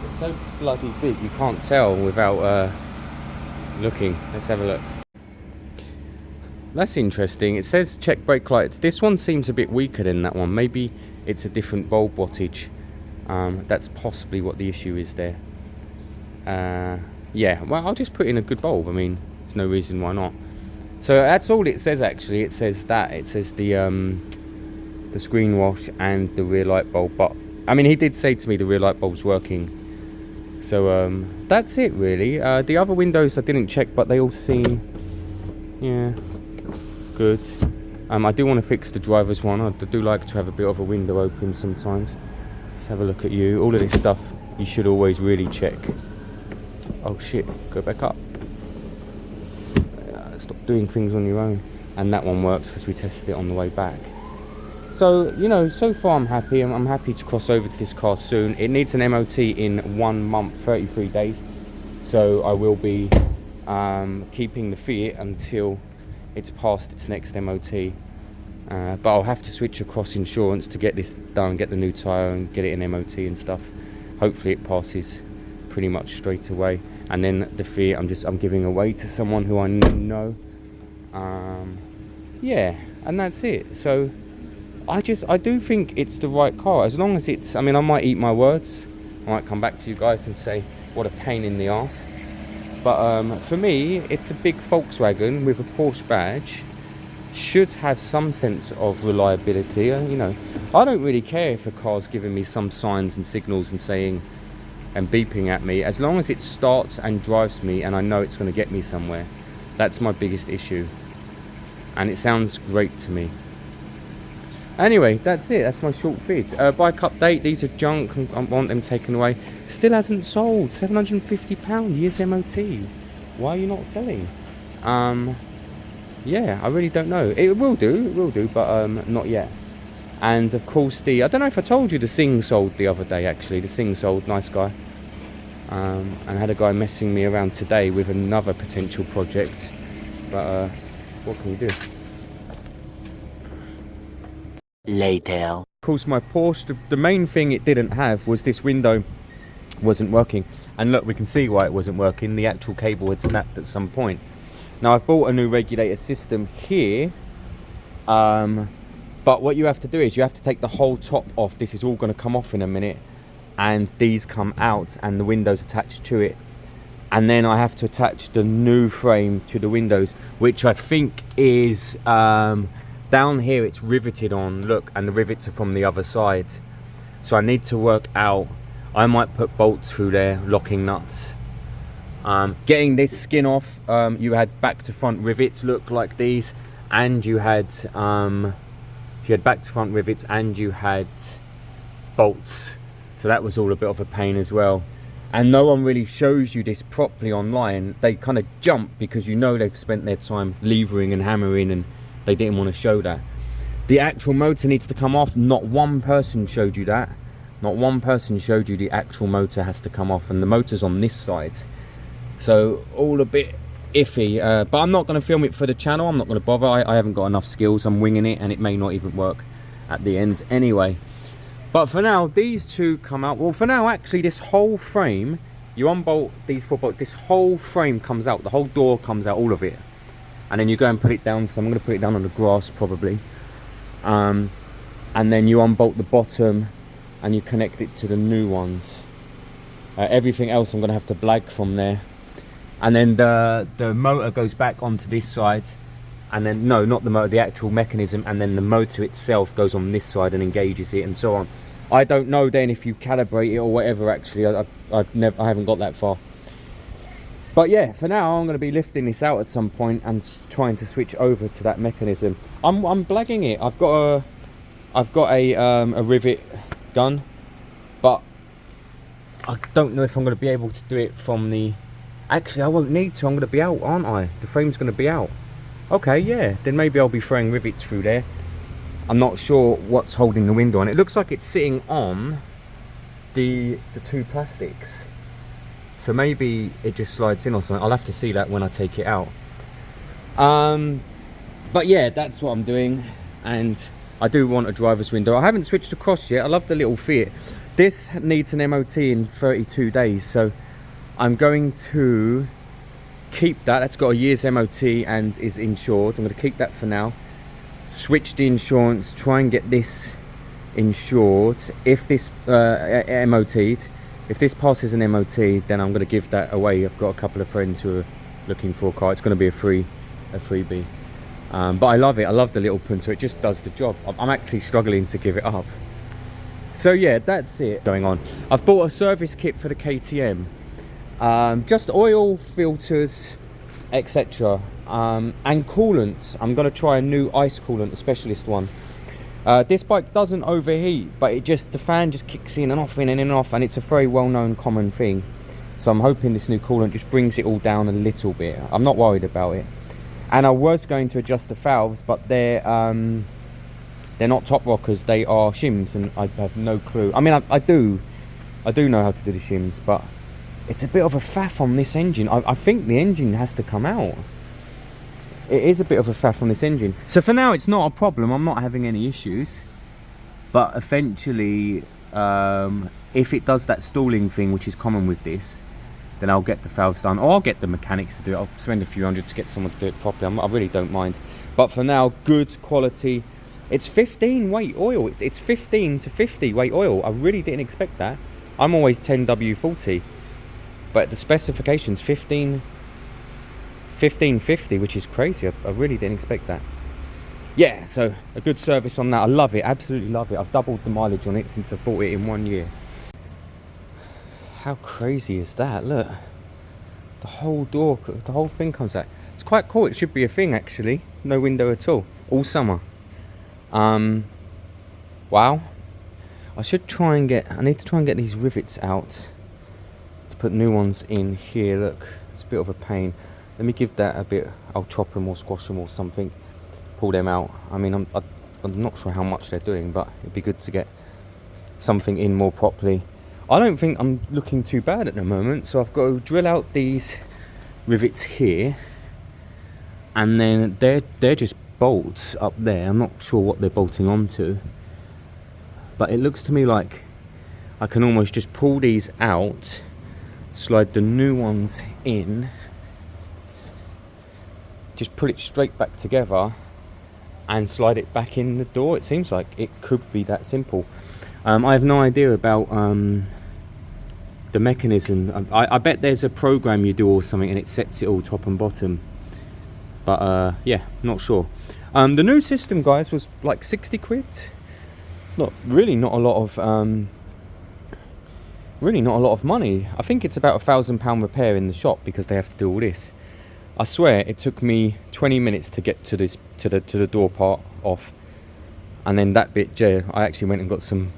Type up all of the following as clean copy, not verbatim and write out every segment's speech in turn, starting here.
It's so bloody big, you can't tell without looking. Let's have a look. That's interesting. It says check brake lights. This one seems a bit weaker than that one. Maybe it's a different bulb wattage. That's possibly what the issue is there. Yeah, well, I'll just put in a good bulb. I mean, there's no reason why not. So that's all it says actually. It says that. It says the screen wash and the rear light bulb. But, I mean, he did say to me the rear light bulb's working. So, that's it really. The other windows I didn't check, but they all seem, yeah, good. I do want to fix the driver's one. I do like to have a bit of a window open sometimes. Let's have a look at you. All of this stuff you should always really check. Oh shit, go back up. Stop doing things on your own. And that one works because we tested it on the way back. So, you know, so far I'm happy. I'm happy to cross over to this car soon. It needs an MOT in 1 month, 33 days. So I will be keeping the Fiat until it's past its next MOT. But I'll have to switch across insurance to get this done, get the new tyre and get it in MOT and stuff. Hopefully it passes pretty much straight away. And then the Fiat I'm giving away to someone who I know. Yeah, and that's it. So I do think it's the right car, as long as it's, I mean, I might eat my words. I might come back to you guys and say what a pain in the arse. But for me, it's a big Volkswagen with a Porsche badge. Should have some sense of reliability. You know, I don't really care if a car's giving me some signs and signals and saying and beeping at me, as long as it starts and drives me and I know it's going to get me somewhere. That's my biggest issue, and it sounds great to me. Anyway, that's it. That's my short vid. Bike update. These are junk. I want them taken away. Still hasn't sold. £750. Year's MOT. Why are you not selling? Yeah, I really don't know. It will do, but not yet. And of course I don't know if I told you, the Sing sold the other day actually. The Sing sold, nice guy. And I had a guy messing me around today with another potential project. But what can you do? Later. Of course, my Porsche, the main thing it didn't have was this window wasn't working. And look, we can see why it wasn't working. The actual cable had snapped at some point. Now I've bought a new regulator system here, but what you have to do is you have to take the whole top off. This is all going to come off in a minute, and these come out and the windows attached to it, and then I have to attach the new frame to the windows, which I think is down here. It's riveted on, look, and the rivets are from the other side, so I need to work out. I might put bolts through there, locking nuts. Getting this skin off, you had back to front rivets look like these, and you had back to front rivets and you had bolts, so that was all a bit of a pain as well. And no one really shows you this properly online. They kind of jump because you know they've spent their time levering and hammering, and they didn't want to show that. The actual motor needs to come off. Not one person showed you that. Not one person showed you the actual motor has to come off, and the motor's on this side. So all a bit iffy, but I'm not going to film it for the channel. I'm not going to bother. I haven't got enough skills. I'm winging it, and it may not even work at the end anyway. But for now, these two come out. Well, for now, actually, this whole frame, you unbolt these 4 bolts, this whole frame comes out. The whole door comes out, all of it. And then you go and put it down. So I'm going to put it down on the grass probably. And then you unbolt the bottom and you connect it to the new ones. Everything else I'm going to have to blag from there. And then the motor goes back onto this side, and then, no, not the motor, the actual mechanism, and then the motor itself goes on this side and engages it, and so on. I don't know then if you calibrate it or whatever, actually. I haven't got that far. But yeah, for now I'm going to be lifting this out at some point and trying to switch over to that mechanism. I'm blagging it. I've got a rivet gun, but I don't know if I'm going to be able to do it from the... Actually, I won't need to. I'm going to be out, aren't I? The frame's going to be out. Okay, yeah. Then maybe I'll be throwing rivets through there. I'm not sure what's holding the window on. It looks like it's sitting on the two plastics. So maybe it just slides in or something. I'll have to see that when I take it out. But yeah, that's what I'm doing. And I do want a driver's window. I haven't switched across yet. I love the little Fiat. This needs an MOT in 32 days, so I'm going to keep that. That's got a year's MOT and is insured. I'm going to keep that for now. Switch the insurance, try and get this insured. If this MOT'd, if this passes an MOT, then I'm going to give that away. I've got a couple of friends who are looking for a car. It's going to be a freebie. But I love it. I love the little Punto. It just does the job. I'm actually struggling to give it up. So yeah, that's it going on. I've bought a service kit for the KTM. Just oil, filters, etc. And coolant. I'm going to try a new ice coolant, a specialist one. This bike doesn't overheat, but the fan just kicks in and off, in and off, and it's a very well-known common thing. So I'm hoping this new coolant just brings it all down a little bit. I'm not worried about it. And I was going to adjust the valves, but they're not top rockers, they are shims, and I have no clue. I mean, I do know how to do the shims, but it's a bit of a faff on this engine. I think the engine has to come out. It is a bit of a faff on this engine. So for now, it's not a problem. I'm not having any issues. But eventually, if it does that stalling thing, which is common with this, then I'll get the valves done, or I'll get the mechanics to do it. I'll spend a few hundred to get someone to do it properly. I really don't mind. But for now, good quality. It's 15 weight oil. It's 15 to 50 weight oil. I really didn't expect that. I'm always 10W40. But the specification's 1550, which is crazy. I really didn't expect that. Yeah, so a good service on that. I love it, absolutely love it. I've doubled the mileage on it since I bought it in 1 year. How crazy is that? Look, the whole door, the whole thing comes out. It's quite cool. It should be a thing actually. No window at all summer. Wow. I need to try and get these rivets out to put new ones in here. Look, it's a bit of a pain. Let me give that a bit. I'll chop them or squash them or something. Pull them out. I mean, I'm not sure how much they're doing, but it'd be good to get something in more properly. I don't think I'm looking too bad at the moment, so I've got to drill out these rivets here, and then they're just bolts up there. I'm not sure what they're bolting onto, but it looks to me like I can almost just pull these out, slide the new ones in, just put it straight back together and slide it back in the door. It seems like it could be that simple. I have no idea about the mechanism. I bet there's a program you do or something and it sets it all top and bottom, but yeah, not sure. The new system, guys, was like 60 quid. It's not a lot of money. I think it's about £1,000 repair in the shop because they have to do all this. I swear it took me 20 minutes to get to the door part off, and then that bit, I actually went and got some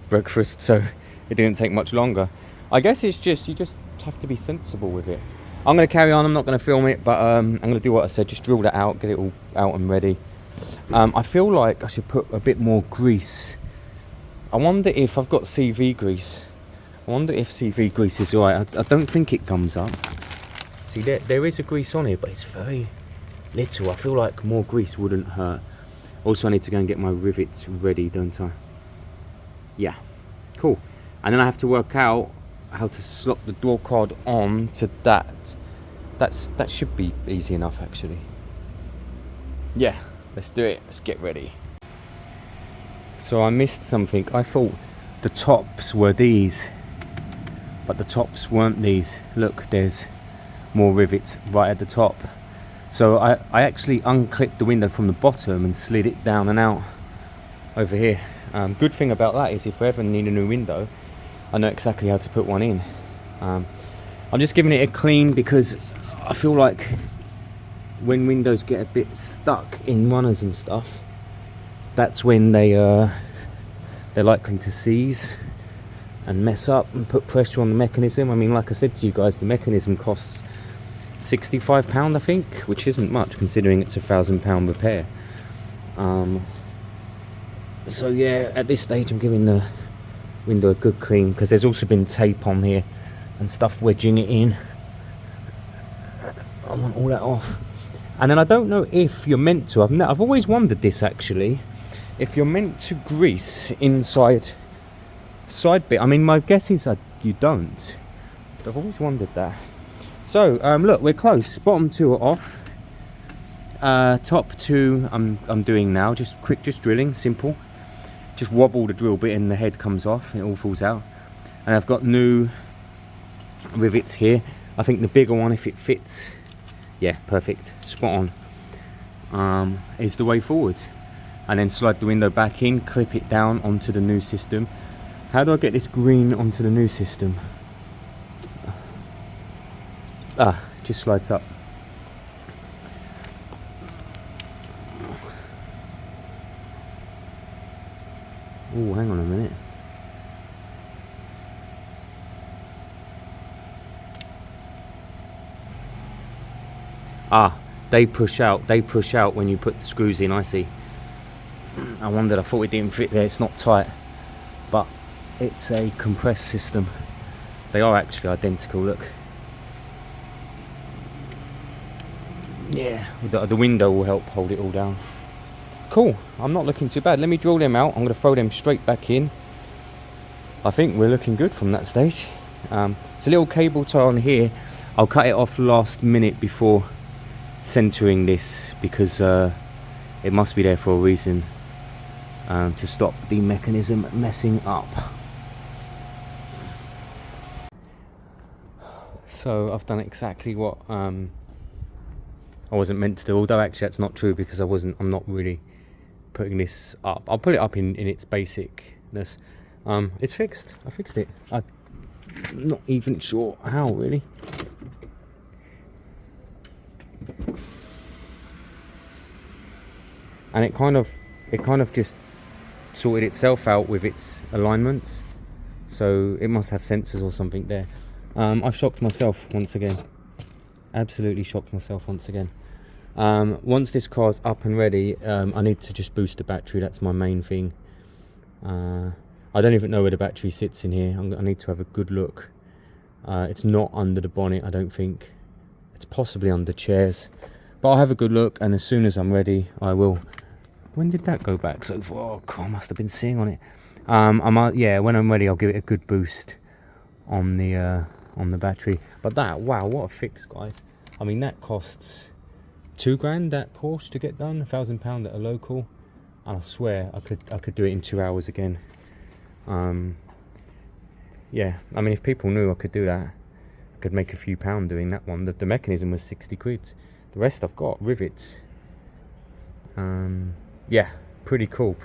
breakfast, so it didn't take much longer. I guess it's just, you just have to be sensible with it. I'm going to carry on. I'm not going to film it, but I'm going to do what I said, just drill that out, get it all out and ready. I feel like I should put a bit more grease. I wonder if I've got CV grease. I wonder if CV grease is alright. I don't think it comes up. See, there is a grease on here, but it's very little. I feel like more grease wouldn't hurt. Also, I need to go and get my rivets ready, don't I? Yeah, cool. And then I have to work out how to slot the door card on to that. That should be easy enough, actually. Yeah, let's do it. Let's get ready. So I missed something. I thought the tops were these, but the tops weren't these. Look, there's more rivets right at the top. So I actually unclipped the window from the bottom and slid it down and out over here. Good thing about that is if I ever need a new window, I know exactly how to put one in. I'm just giving it a clean because I feel like when windows get a bit stuck in runners and stuff, that's when they're likely to seize and mess up and put pressure on the mechanism. I mean, like I said to you guys, the mechanism costs £65, I think, which isn't much considering it's £1,000 repair. So yeah, at this stage I'm giving the window a good clean because there's also been tape on here and stuff wedging it in. I want all that off. And then I don't know if you're meant to, I've always wondered this actually, if you're meant to grease inside side bit. I mean, my guess is you don't, but I've always wondered that. So look, we're close. Bottom two are off. Top two I'm doing now. Just drilling, simple. Just wobble the drill bit and the head comes off and it all falls out. And I've got new rivets here. I think the bigger one, if it fits, yeah, perfect, spot on, is the way forward. And then slide the window back in, clip it down onto the new system. How do I get this green onto the new system? Just slides up. Oh, hang on a minute. They push out when you put the screws in, I see. I wondered, I thought it didn't fit there. It's not tight, but it's a compressed system. They are actually identical, look. Yeah, the window will help hold it all down. Cool, I'm not looking too bad. Let me drill them out. I'm going to throw them straight back in. I think we're looking good from that stage. It's a little cable tie on here. I'll cut it off last minute before centering this, because it must be there for a reason, to stop the mechanism messing up. So I've done exactly what I wasn't meant to do, although actually that's not true, because I'm not really putting this up. I'll put it up in its basicness. It's fixed. I fixed it. I'm not even sure how, really. And it kind of just sorted itself out with its alignments, so it must have sensors or something there. I've shocked myself once again. Absolutely shocked myself once again. Once this car's up and ready, I need to just boost the battery. That's my main thing. I don't even know where the battery sits in here. I need to have a good look. It's not under the bonnet, I don't think. It's possibly under chairs, but I'll have a good look, and as soon as I'm ready, I will. When did that go back so far? Oh God, I must have been sitting on it. Yeah, when I'm ready, I'll give it a good boost on the battery. But wow, what a fix, guys. I mean, that costs £2,000, that Porsche, to get done. £1,000 at a local, and I swear I could do it in 2 hours again. Yeah, I mean, if people knew I could do that, I could make a few pound doing that one. The mechanism was 60 quid. The rest I've got rivets. Yeah, pretty cool.